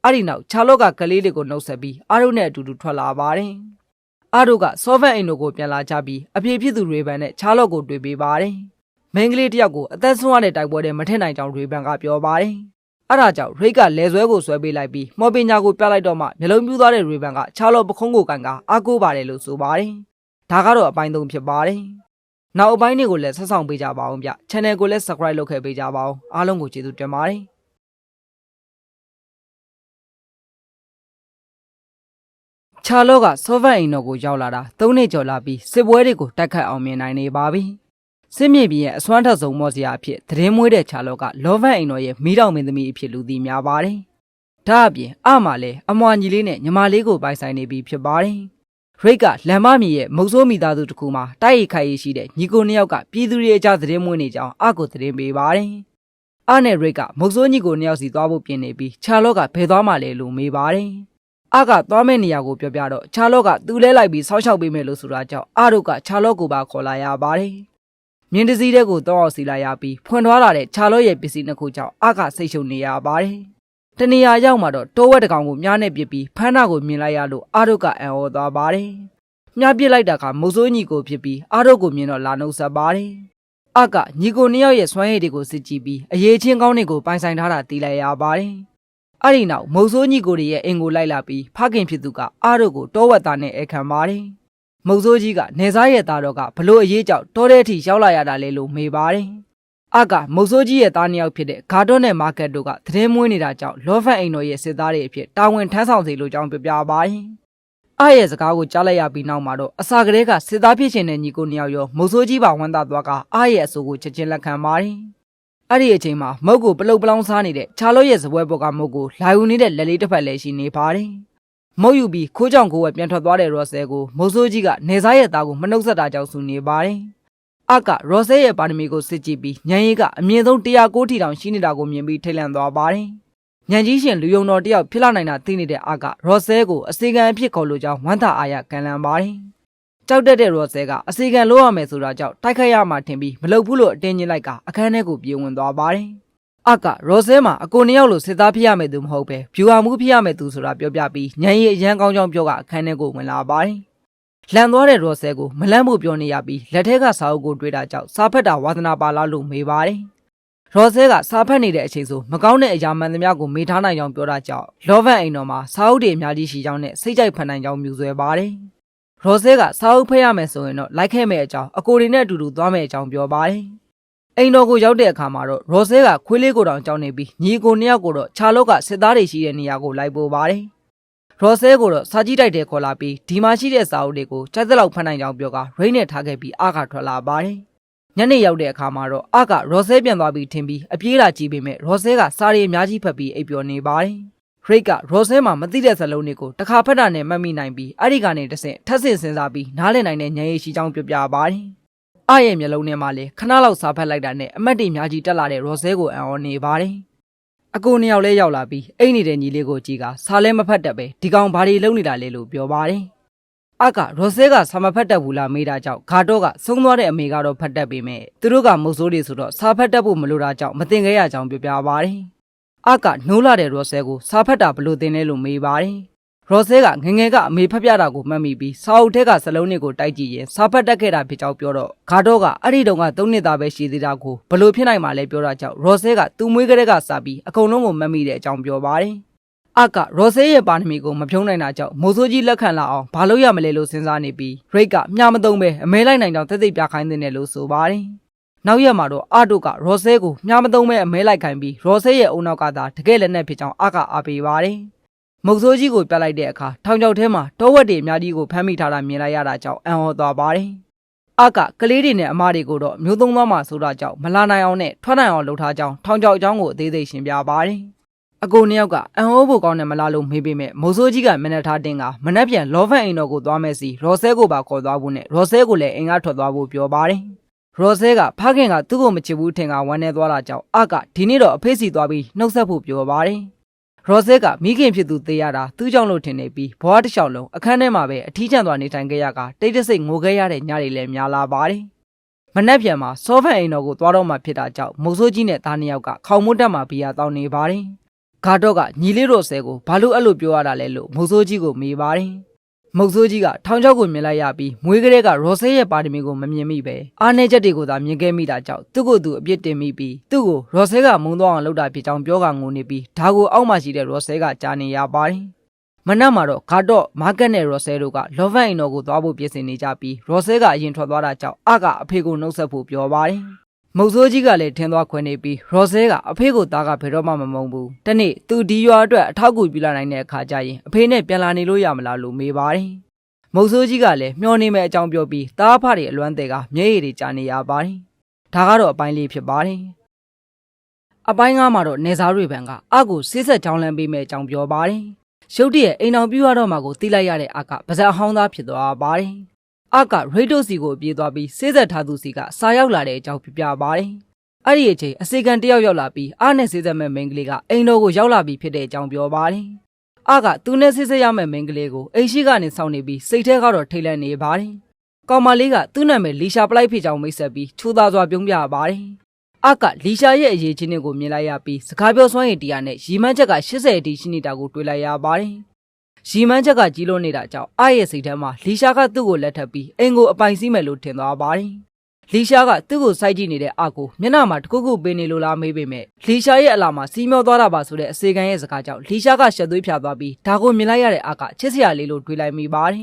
အဲ့ဒီနောက်ခြားလောကကလေးတွေကိုနှုတ်ဆက်ပြီးအားတို့နဲ့အတူတူထွက်လာပါတယ်အားတို့ကဆော့ဖက်အိမ်တို့ကိုပြန်လာကြပြီးအပြေဖြစ်သူရေဘန်နဲ့ခြားလော့ကိုတွေ့ပေးပါတယ်မင်းကလေးတယောက်ကိုအသက်ဆုံးရတဲ့တိုက်ပွဲထဲမထင်နိုင်ကြောင်းရေဘန်ကပြောပါတယ်အဲ့ဒါကြောင့်ရိတ်ကလဲဆွဲကိုဆွဲပေးလိုက်ပြီးမော်ပညာကိုပြလိုက်တော့မှမျိုးလုံးပြူးသွားတဲ့ရေဘန်ကခြားလော့ပခုံးကိုကန်ကအားကိုးပါတယ်လို့ဆိုပါတယ်ဒါကတော့အပိုင်း3ဖြစ်ပါတယ်နောက်အပိုင်းတွေကိုလည်းဆက်ဆောင်ပေးကြပါအောင်ဗျ channel ကိုလည်း subscribe လုပ်ခဲ့ပေးကြပါအောင်အားလုံးကိုကျေးဇူးတင်ပါတယ်ခြားလော့ကဆော့ဖက်အိမ်တော်ကိုရောက်လာတာ3နှစ်ကျော်လာပြီးစစ်ပွဲတွေကိုတိုက်ခတ်အောင်မြင်နိုင်နေပါပြီစစ်မြေပြင်ရဲ့အစွမ်းထက်ဆုံးမော်စရာအဖြစ်သတင်းမွေးတဲ့ခြားလော့ကလော့ဖက်အိမ်တော်ရဲ့မိတော်မင်းသမီးအဖြစ်လူသိများပါတယ်ဒါအပြင်အမှလည်းအမွာညီလေးနဲ့ညီမလေးကိုပိုင်ဆိုင်နေပြီဖြစ်ပါတယ်ရိတ်ကလမ်းမမြေရဲ့မုတ်ဆိုးမိသားစုတစ်ခုမှာတိုက်ရိုက်ခိုက်ရရှိတဲ့ညီကိုနှစ်ယောက်ကပြည်သူတွေအကြားသတင်းမွေးနေကြောင်းအကိုသတင်းပေးပါတယ်အနဲ့ရိတ်ကမုတ်ဆိုးညီကိုနှစ်ယောက်စီသွားဖို့ပြင်နေပြီးခြားလော့ကဘယ်သွားမှလဲလို့မေးပါတယ်အကသွားမဲ့နေရာကိုပြောပြတော့ခြားလော့ကသူ့လဲလိုက်ပြီးဆောက်ရှောက်ပေးမယ်လို့ဆိုတာကြောင့်အတို့ကခြားလော့ကိုပါခေါ်လာရပါတယ်မြင်းတစည်းတဲ့ကိုတောင်းအောင်စီလာရပြီးဖွင့်ထွားလာတဲ့ခြားလော့ရဲ့ပစ္စည်းနှစ်ခုကြောင့်အကစိတ်ရှုံနေရပါတယ်တနေရာရောက်မှတော့တိုးဝက်တကောင်ကိုမြားနဲ့ပစ်ပြီးဖမ်းတာကိုမြင်လိုက်ရလို့အတို့ကအံ့ဩသွားပါတယ်မြားပစ်လိုက်တာကမုတ်ဆိုးညီကိုဖြစ်ပြီးအတို့ကိုမြင်တော့လာနှုတ်ဆက်ပါတယ်အကညီကိုနှစ်ယောက်ရဲ့စွမ်းရည်တွေကိုစစ်ကြည့်ပြီးအရေးချင်းကောင်းတွေကိုပိုင်ဆိုင်ထားတာသိလိုက်ရပါတယ်အဲ့ဒီနောက်မုတ်ဆိုးညီကိုရဲ့အင်ကိုလိုက်လာပြီးဖခင်ဖြစ်သူကအတို့ကိုတောဝက်သားနဲ့အခမ်းပါတယ်မုတ်ဆိုးကြီးကနေစားရဲ့သားတော်ကဘလို့အရေးကြောင့်တောတဲ့အထိရောက်လာရတာလဲလို့မေးပါတယ်အကမုတ်ဆိုးကြီးရဲ့သားနှစ်ယောက်ဖြစ်တဲ့ဂါတော့နဲ့မာကတ်တို့ကသတင်းမွေးနေတာကြောင့်လော့ဖက်အိမ်တော်ရဲ့စစ်သားတွေအဖြစ်တာဝန်ထမ်းဆောင်စေလိုကြောင်းပြပြပါတယ်အရဲ့စကားကိုကြားလိုက်ရပြီးနောက်မှာတော့အစာကလေးကစစ်သားဖြစ်ရှင်တဲ့ညီကိုနှစ်ယောက်ရောမုတ်ဆိုးကြီးပါဝမ်းသာသွားကအရဲ့အဆိုကိုချက်ချင်းလက်ခံပါတယ်အဲ့ဒီအချိန်မှာမုတ်ကိုပလုတ်ပလောင်းစားနေတဲ့ခြားလို့ရဲ့စပွဲပေါ်ကမုတ်ကိုလာယူနေတဲ့လက်လေးတစ်ဖက်လည်းရှိနေပါတယ်မုတ်ယူပြီးခိုးကြောင်ကိုဝဲပြန်ထွက်သွားတဲ့ရော့ဆဲကိုမုတ်ဆိုးကြီးကနေစားရဲ့သားကိုမနှုတ်ဆက်တာကြောင့်ဆူနေပါတယ်အကရော့ဆဲရဲ့ပါရမီကိုစစ်ကြည့်ပြီးညံရီကအမြင့်ဆုံး109ထီတောင်ရှိနေတာကိုမြင်ပြီးထိတ်လန့်သွားပါတယ်ညံကြီးရှင်လူယုံတော်တယောက်ဖြစ်လာနိုင်တာသိနေတဲ့အကရော့ဆဲကိုအစီကံအဖြစ်ခေါ်လို့ကြောင်းဝမ်းသာအားရကန်လန့်ပါတယ်ကြောက်တတ်တဲ့ရော့ဆဲကအစီကံလို့ရမယ်ဆိုတာကြောင့်တိုက်ခိုက်ရမှထင်ပြီးမလုပ်ဘူးလို့အတင်းညစ်လိုက်ကအခန်းထဲကိုပြေးဝင်သွားပါတယ်အကရော့ဆဲမှာအကိုနှစ်ယောက်လိုစစ်သားဖြစ်ရမယ်သူမဟုတ်ပဲဗျူဟာမှုဖြစ်ရမယ်သူဆိုတာပြောပြပြီးညံရီအရန်ကောင်းကြောင်းပြောကအခန်းထဲကိုဝင်လာပါတယ်လန်သွားတဲ့ရော့ဆဲကိုမလန့်ဖို့ပြောနေရပြီးလက်ထဲကစာအုပ်ကိုတွေ့တာကြောင့်စာဖတ်တာဝါသနာပါလားလို့မေးပါတယ်ရော့ဆဲကစာဖတ်နေတဲ့အချိန်ဆိုမကောင်းတဲ့အရာမှန်သမျှကိုမေးထားနိုင်ကြောင်းပြောတာကြောင့်လော့ဗန်အိမ်တော်မှာစာအုပ်တွေအများကြီးရှိကြောင်းနဲ့စိတ်ကြိုက်ဖန်နိုင်ကြောင်းမြူဆွဲပါတယ်ရော့ဆဲကစာအုပ်ဖတ်ရမယ်ဆိုရင်တော့လိုက်ခဲ့မယ်အကြောင်းအကိုတွေနဲ့အတူတူသွားမယ်အကြောင်းပြောပါတယ်အိမ်တော်ကိုရောက်တဲ့အခါမှာတော့ရော့ဆဲကခွေးလေးကိုတောင်ကြောင်းနေပြီးညီကိုနှစ်ယောက်ကိုတော့ခြားလော့ကစစ်သားတွေရှိတဲ့နေရာကိုလိုက်ပို့ပါတယ်ရော့ဆဲကိုတော့စာကြည့်တိုက်တဲ့ခေါ်လာပြီးဒီမှာရှိတဲ့စာအုပ်တွေကိုကြိုက်တဲ့လောက်ဖတ်နိုင်ကြောင်းပြောကရိတ်နဲ့ထားခဲ့ပြီးအာကထွက်လာပါတယ်ညနေရောက်တဲ့အခါမှာတော့အာကရော့ဆဲပြန်သွားပြီးထင်ပြီးအပြေးလာကြည့်ပေမဲ့ရော့ဆဲကစာရီအများကြီးဖတ်ပြီးအိပ်ပျော်နေပါတယ်ရိတ်ကရော့ဆဲမှာမသိတဲ့စလုံးတွေကိုတစ်ခါဖတ်တာနဲ့မှတ်မိနိုင်ပြီးအဲ့ဒီကနေတစ်ဆင့်ထပ်ဆင့်စဉ်းစားပြီးနားလည်နိုင်တဲ့ဉာဏ်ရည်ရှိကြောင်းပြပြပါတယ်အာရဲ့မျက်လုံးထဲမှာလည်းခဏလောက်စာဖတ်လိုက်တာနဲ့အမတ်တွေအများကြီးတက်လာတဲ့ရော့ဆဲကိုအံ့ဩနေပါတယ်အကိုနှစ်ယောက်လဲရောက်လာပြီးအိတ်နေတဲ့ညီလေးကိုကြည့်ကစာလဲမဖတ်တတ်ပဲဒီကောင်ဘာတွေလုပ်နေတာလဲလို့ပြောပါတယ်အကရော့ဆဲကစာမဖတ်တတ်ဘူးလားမေးတာကြောင့်ဂါတော့ကဆုံးသွားတဲ့အမေကတော့ဖတ်တတ်ပေမဲ့သူတို့ကမုတ်ဆိုးတွေဆိုတော့စာဖတ်တတ်ဖို့မလိုတာကြောင့်မတင်ခဲ့ရကြောင်းပြောပြပါတယ်အကနိုးလာတဲ့ရော့ဆဲကိုစာဖတ်တာဘလို့တင်လဲလို့မေးပါတယ်ရော့ဆဲကငငယ်ကအမေဖတ်ပြတာကိုမှတ်မိပြီးစာအုပ်ထဲကစလုံးတွေကိုတိုက်ကြည့်ရင်စာဖတ်တတ်ခဲ့တာဖြစ်ကြောင်းပြောတော့ဂါတော့ကအဲ့ဒီတုန်းက3နှစ်သားပဲရှိသေးတာကိုဘလို့ဖြစ်နိုင်မှာလဲပြောတာကြောင့်ရော့ဆဲကသူ့မွေးကလေးကစပြီးအကုန်လုံးကိုမှတ်မိတဲ့အကြောင်းပြောပါတယ်အကရော့ဆဲရဲ့ပါရမီကိုမဖြုံးနိုင်တာကြောင့်မိုးဆိုးကြီးလက်ခံလာအောင်ဘာလို့ရမလဲလို့စဉ်းစားနေပြီးရိတ်ကမျှမသုံးပဲအမဲလိုက်နိုင်ကြောင်းသိပြခိုင်းတဲ့လို့ဆိုပါတယ်နောက်ရက်မှာတော့အတို့ကရော့ဆဲကိုမျှမသုံးပဲအမဲလိုက်ခိုင်းပြီးရော့ဆဲရဲ့အုံနောက်ကသာတကယ်လက်နဲ့ဖြစ်ကြောင်းအကအားပေးပါတယ်မုတ်ဆိုးကြီးကိုပြလိုက်တဲ့အခါထောင်ချောက်ထဲမှာတောဝက်တွေအများကြီးကိုဖမ်းမိထားတာမြင်လိုက်ရတာကြောင့်အံ့ဩသွားပါတယ်အကကလေးတွေနဲ့အမတွေကိုတော့မျိုးသုံးသွားမှဆိုတာကြောင့်မလာနိုင်အောင်နဲ့ထွက်နိုင်အောင်လှုပ်ထားကြောင်းထောင်ချောက်အကြောင်းကိုအသေးစိတ်ရှင်းပြပါတယ်အကိုနှစ်ယောက်ကအံ့ဩဖို့ကောင်းတယ်မလားလို့မေးပေမဲ့မုတ်ဆိုးကြီးကမျက်နှာထားတင်ကမနှက်ပြန်လောဖန်အိမ်တော်ကိုသွားမယ်စီရော့ဆဲကိုပါခေါ်သွားဖို့နဲ့ရော့ဆဲကိုလည်းအိမ်ကထွက်သွားဖို့ပြောပါတယ်ရော့ဆဲကဖခင်ကသူ့ကိုမချစ်ဘူးထင်ကဝမ်းနေသွားတာကြောင့်အကဒီနေ့တော့အဖေးစီသွားပြီးနှုတ်ဆက်ဖို့ပြောပါတယ် ရော်ဆဲကမိခင်ဖြစ်သူသေရတာသူ့ကြောင့်လို့ထင်နေပြီးဘွားတစ်လျှောက်လုံးအခန်းထဲမှာပဲအထီးကျန်သွားနေထိုင်ခဲ့ရကတိတ်တဆိတ်ငိုခဲ့ရတဲ့ညတွေလည်းများလာပါတယ်မနက်ဖြန်မှာစောဖန်အိမ်တော်ကိုသွားတော့မှဖြစ်တာကြောင့်မုတ်ဆိုးကြီးနဲ့သားနှစ်ယောက်ကခေါင်မိုးတက်မှာဘီယာတောင်းနေပါတယ်ဂါတော့ကညီလေးရော်ဆဲကိုဘာလို့အဲ့လိုပြောရတာလဲလို့မုတ်ဆိုးကြီးကိုမေးပါတယ်မုတ်ဆိုးကြီးကထောင်ချောက်ကိုမြင်လိုက်ရပြီးမွေးကလေးကရော်ဆဲရဲ့ပါရမီကိုမမြင်မိပဲအားနည်းချက်တွေကိုသာမြင်ခဲ့မိတာကြောင့်သူ့ကိုယ်သူအပြစ်တင်မိပြီးသူ့ကိုရော်ဆဲကမုန်းသွားအောင်လုပ်တာဖြစ်ကြောင်းပြောကငိုနေပြီးဒါကိုအောက်မှာရှိတဲ့ရော်ဆဲကကြားနေရပါတယ်မနက်မှာတော့ဂါတော့မာကတ်နဲ့ရော်ဆဲတို့ကလော်ဗန်အိမ်တော်ကိုသွားဖို့ပြင်ဆင်နေကြပြီးရော်ဆဲကအရင်ထွက်သွားတာကြောင့်အကအဖေကိုနှုတ်ဆက်ဖို့ပြောပါတယ်မုတ်ဆိုးကြီးကလည်းထင်းသွားခွင်နေပြီးရော်ဆဲကအဖေကိုသားကဘယ်တော့မှမမုန်းဘူးတနေ့သူဒီရွာအတွက်အထောက်အကူပြုလာနိုင်တဲ့အခါကျရင်အဖေနဲ့ပြန်လာနေလို့ရမလားလို့မေးပါတယ်မုတ်ဆိုးကြီးကလည်းမျောနေမဲ့အကြောင်းပြောပြီးသားအဖတွေအလွမ်းတဲ့ကမျက်ရည်တွေကျနေရပါတယ်ဒါကတော့အပိုင်းလေးဖြစ်ပါတယ်အပိုင်း9မှာတော့နေစားတွေဘန်ကအကိုဆေးဆက်ချောင်းလန်းပေးမဲ့အကြောင်းပြောပါတယ်ရုတ်တရက်အိမ်အောင်ပြရတော့မှကိုတိလိုက်ရတဲ့အကပါဇက်အဟောင်းသားဖြစ်သွားပါတယ်အကရိတ်တိုစီကိုပြေးသွားပြီးဆေးဆက်ထားသူစီကစားရောက်လာတဲ့အကြောင်းပြပါတယ်အဲ့ဒီအချိန်အစေခံတယောက်ရောက်လာပြီးအားနဲ့ဆေးဆက်မဲ့မိန်းကလေးကအိမ်တော်ကိုရောက်လာပြီးဖြစ်တဲ့အကြောင်းပြောပါတယ်အကသူနဲ့ဆေးဆက်ရမဲ့မိန်းကလေးကိုအိမ်ရှိကနေစောင့်နေပြီးစိတ်ထဲကတော့ထိတ်လန့်နေပါတယ်ကောင်မလေးကသူ့နာမည်လီရှာပလိုက်ဖြစ်ကြောင်းမိတ်ဆက်ပြီးချိုးသားစွာပြုံးပြပါတယ်အကလီရှာရဲ့အရေးချင်းတွေကိုမြင်လိုက်ရပြီးစကားပြောစွမ်းရည်တရားနဲ့ရီမန်းချက်က80အထိရှိနေတာကိုတွေ့လိုက်ရပါတယ်ရီမန်းချက်ကကြီးလို့နေတာကြောင့်အရဲ့စိတ်ထဲမှာလီရှာကသူ့ကိုလက်ထပ်ပြီးအိမ်ကိုအပိုင်စီးမယ်လို့ထင်သွားပါတယ်လီရှာကသူ့ကိုစိုက်ကြည့်နေတဲ့အကိုမျက်နှာမှာတခုခုပေးနေလို့လားမေးပေမဲ့လီရှာရဲ့အလာမှာစီးမျောသွားတာပါဆိုတဲ့အစေခံရဲ့စကားကြောင့်လီရှာကရှက်သွေးဖြာသွားပြီးဒါကိုမြင်လိုက်ရတဲ့အကချစ်စရာလေးလို့တွေးလိုက်မိပါတယ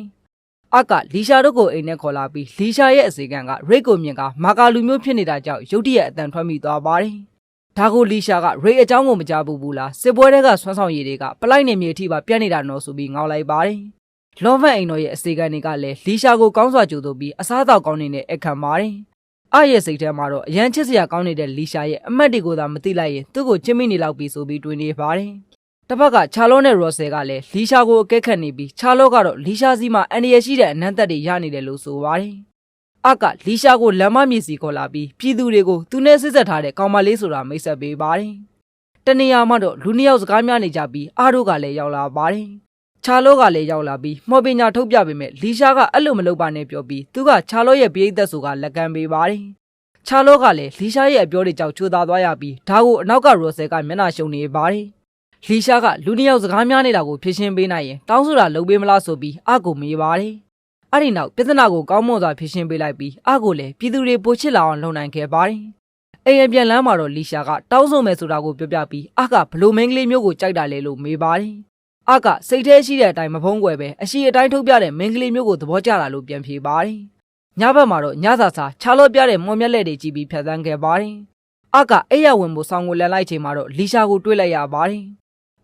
်အကလီရှာတို့ကိုအိမ်နဲ့ခေါ်လာပြီးလီရှာရဲ့အစေခံကရိတ်ကိုမြင်ကမာကာလူမျိုးဖြစ်နေတာကြောင့်ရုတ်တရက်အတန်ထွက်မိသွားပါတယ်ဒါကိုလီရှာကရိတ်အကြောင်းကိုမကြားဘူးလားစစ်ပွဲတွေကဆွမ်းဆောင်ရည်တွေကပလိုက်နေမြေအထိပါပြတ်နေတာနော်ဆိုပြီးငေါက်လိုက်ပါတယ်လောဗန်အိမ်တော်ရဲ့အစေခံတွေကလည်းလီရှာကိုကောင်းစွာကြိုဆိုပြီးအစားအသောက်ကောင်းနေတဲ့အခမ်းပါတယ်အရဲ့စိတ်ထဲမှာတော့အရန်ချစ်စရာကောင်းနေတဲ့လီရှာရဲ့အမတ်တွေကိုသာမသိလိုက်ရင်သူ့ကိုချစ်မိနေလောက်ပြီဆိုပြီးတွေးနေပါတယ်တစ်ဖက်ကချာလောနဲ့ရော်ဆယ်ကလည်းလီရှာကိုအကဲခတ်နေပြီးချာလောကတော့လီရှာစီမှာအန်ဒီရရှိတဲ့အနံ့သက်တွေရနေတယ်လို့ဆိုပါတယ်အကလီရှာကိုလမ်းမမြေစီခေါ်လာပြီးပြည်သူတွေကိုသူနဲ့ဆစ်ဆက်ထားတဲ့ကောင်မလေးဆိုတာမိတ်ဆက်ပေးပါတယ်တနေရာမှာတော့လူနှစ်ယောက်စကားများနေကြပြီးအားတို့ကလည်းရောက်လာပါတယ်ချာလောကလည်းရောက်လာပြီးမော်ပညာထုတ်ပြပေမဲ့လီရှာကအဲ့လိုမလုပ်ပါနဲ့ပြောပြီးသူကချာလောရဲ့ပြိသက်ဆိုကလက်ကမ်းပေးပါတယ်ချာလောကလည်းလီရှာရဲ့အပြောတွေကြောင့်ချိုးသားသွားရပြီးဒါကိုအနောက်ကရော်ဆယ်ကမျက်နှာရှုံနေပါတယ်လီရှာကလူနှစ်ယောက်စကားများနေတာကိုဖြေရှင်းပေးနိုင်ရင်တောင်းဆိုတာလုပ်ပေးမလားဆိုပြီးအကိုမေးပါတယ်အဲ့ဒီနောက်ပြဿနာကိုကောင်းမွန်စွာဖြေရှင်းပေးလိုက်ပြီးအကိုလည်းပြည်သူတွေပိုချစ်လာအောင်လုပ်နိုင်ခဲ့ပါတယ်အိမ်ပြန်လမ်းမှာတော့လီရှာကတောင်းဆိုမယ်ဆိုတာကိုပြောပြပြီးအကဘလိုမင်းကလေးမျိုးကိုကြိုက်တာလဲလို့မေးပါတယ်အကစိတ်ထဲရှိတဲ့အတိုင်းမဖုံးကွယ်ပဲအရှိအတိုင်းထုတ်ပြတဲ့မင်းကလေးမျိုးကိုသဘောကျလာလို့ပြန်ဖြေပါတယ်ညဘက်မှာတော့ညစာစာချာလော့ပြတဲ့မွန်မြက်လက်တွေကြည့်ပြီးဖြတ်သန်းခဲ့ပါတယ်အကအိပ်ရဝင်ဖို့ဆောင်းကိုလန်လိုက်ချိန်မှာတော့လီရှာကိုတွေးလိုက်ရပါတယ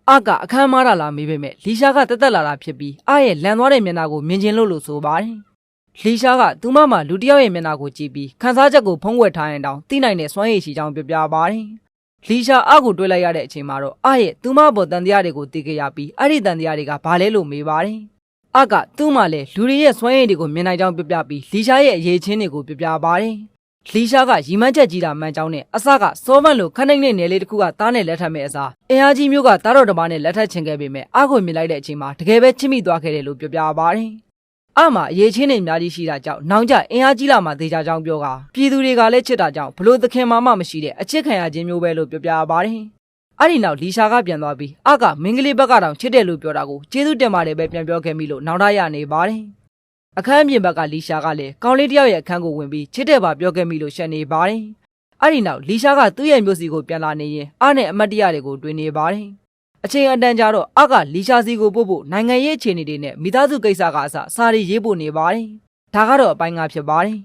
်အကအခန်းမားတာလားမေးပေမဲ့လီရှာကတက်တက်လာတာဖြစ်ပြီးအရဲ့လန်သွားတဲ့မျက်နှာကိုမြင်ချင်းလို့ဆိုပါတယ်လီရှာကသူမမှလူတစ်ယောက်ရဲ့မျက်နှာကိုကြည့်ပြီးခန်းစားချက်ကိုဖုံးကွယ်ထားရင်တောင်သိနိုင်တဲ့စွမ်းရည်ရှိကြောင်းပြပါတယ်လီရှာအကိုတွေးလိုက်ရတဲ့အချိန်မှာတော့အရဲ့သူမပေါ်တန်တရားတွေကိုသိခဲ့ရပြီးအဲ့ဒီတန်တရားတွေကဘာလဲလို့မေးပါတယ်အကသူ့မှလည်းလူတွေရဲ့စွမ်းရည်တွေကိုမြင်နိုင်ကြောင်းပြပြီးလီရှာရဲ့အရေးချင်းတွေကိုပြပါတယ်လီရှာကရီမန်းချက်ကြီးတာမှန်ကြောင်းနဲ့အစကစောဗန်လိုခန်းနိုင်တဲ့နယ်လေးတစ်ခုကတားနဲ့လက်ထပ်မဲ့အစားအင်အားကြီးမျိုးကတားတော်တပါးနဲ့လက်ထပ်ချင်ခဲ့ပေမဲ့အကိုမြင်လိုက်တဲ့အချိန်မှာတကယ်ပဲချစ်မိသွားခဲ့တယ်လို့ပြပါတယ်အမှအရေးချင်းတွေအများကြီးရှိတာကြောင့်နောင်ကျအင်အားကြီးလာမှသေချာကြောင်းပြောကပြည်သူတွေကလည်းချစ်တာကြောင့်ဘလို့သခင်မှမရှိတဲ့အချစ်ခံရခြင်းမျိုးပဲလို့ပြပါတယ်အဲ့ဒီနောက်လီရှာကပြန်သွားပြီးအကမင်းကလေးဘက်ကတောင်ချစ်တယ်လို့ပြောတာကိုကျေးဇူးတင်ပါတယ်ပဲပြန်ပြောခဲ့မိလို့နောက်ထပ်ရနေပါတယ်အခန်းပြင်ဘက်ကလီရှာကလည်းကောင်းလေးတယောက်ရဲ့အခန်းကိုဝင်ပြီးချစ်တယ်ပါပြောခဲ့မိလို့ရှက်နေပါတယ်အဲ့ဒီနောက်လီရှာကသူ့ရဲ့မျိုးစီကိုပြန်လာနေရင်အားနဲ့အမတ်တရတွေကိုတွေးနေပါတယ်အချိန်အတန်ကြာတော့အကလီရှာစီကိုပို့ဖို့နိုင်ငံရေးအခြေအနေတွေနဲ့မိသားစုကိစ္စကအစစာရီရေးပို့နေပါတယ်ဒါကတော့အပိုင်း9ဖြစ်ပါတယ်